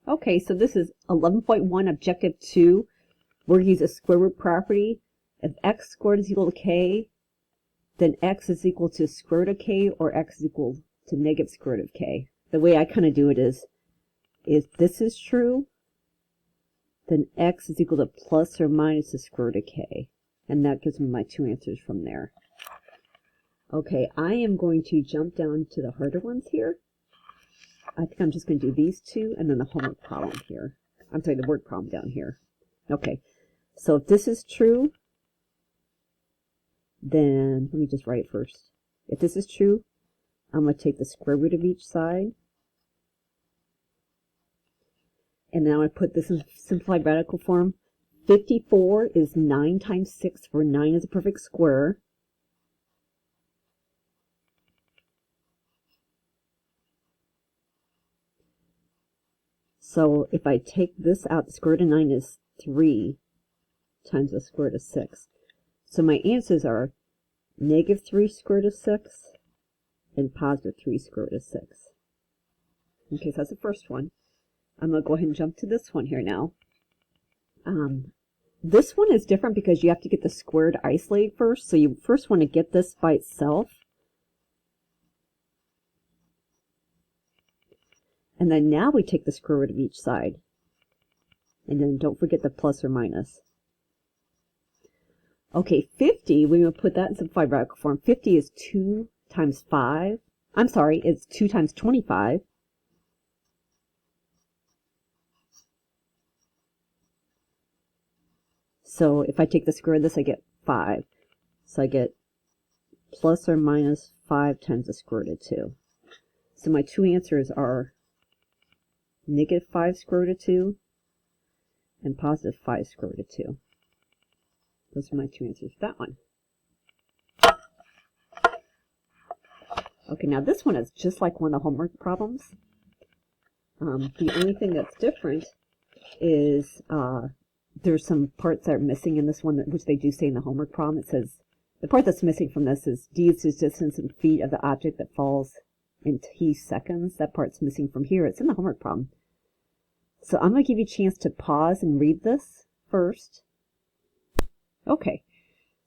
Okay, so this is 11.1, objective 2. We're going to use a square root property. If x squared is equal to k, then x is equal to square root of k, or x is equal to negative square root of k. The way I kind of do it is, if this is true, then x is equal to plus or minus the square root of k. And that gives me my two answers from there. Okay, I am going to jump down to the harder ones here. I think I'm just going to do these two and then the homework problem here. I'm sorry, the word problem down here. Okay, so if this is true, then let me just write it first. If this is true, I'm going to take the square root of each side. And now I put this in simplified radical form. 54 is 9 times 6, where 9 is a perfect square. So if I take this out, the square root of 9 is 3 times the square root of 6. So my answers are negative 3 square root of 6 and positive 3 square root of 6. Okay, so that's the first one. I'm going to go ahead and jump to this one here now. This one is different because you have to get the squared isolated first. So you first want to get this by itself. And then now we take the square root of each side. And then don't forget the plus or minus. Okay, 50, we're going to put that in simplified radical form. 50 is 2 times 5. I'm sorry, it's 2 times 25. So if I take the square root of this, I get 5. So I get plus or minus 5 times the square root of 2. So my two answers are negative 5 square root of 2 and positive 5 square root of 2. Those are my two answers for that one. Okay, now this one is just like one of the homework problems. The only thing that's different is there's some parts that are missing in this one, which they do say in the homework problem. It says, the part that's missing from this is d is the distance in feet of the object that falls in t seconds. That part's missing from here. It's in the homework problem. So I'm going to give you a chance to pause and read this first. Okay,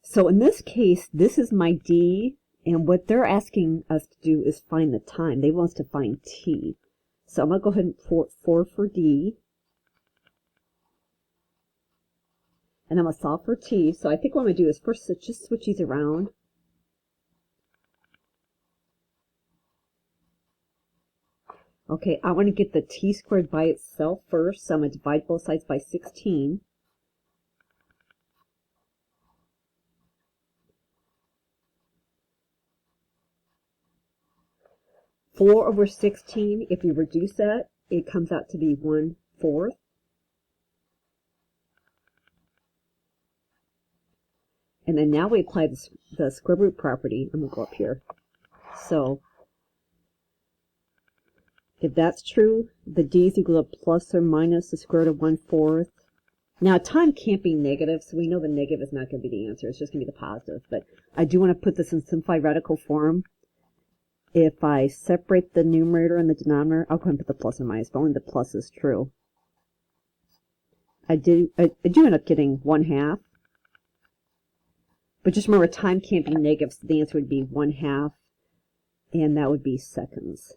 so in this case, this is my d, and what they're asking us to do is find the time. They want us to find t. So I'm going to go ahead and put 4 for d. And I'm going to solve for t. So I think what I'm going to do is first just switch these around. Okay, I want to get the t squared by itself first. So I'm going to divide both sides by 16. Four over 16, if you reduce that, it comes out to be 1/4. And then now we apply the square root property. I'm going to go up here. So if that's true, the d is equal to plus or minus the square root of 1/4. Now time can't be negative, so we know the negative is not going to be the answer. It's just going to be the positive. But I do want to put this in simplified radical form. If I separate the numerator and the denominator, I'll go ahead and put the plus and minus, but only the plus is true. I do end up getting 1/2. But just remember, time can't be negative, so the answer would be 1/2, and that would be seconds.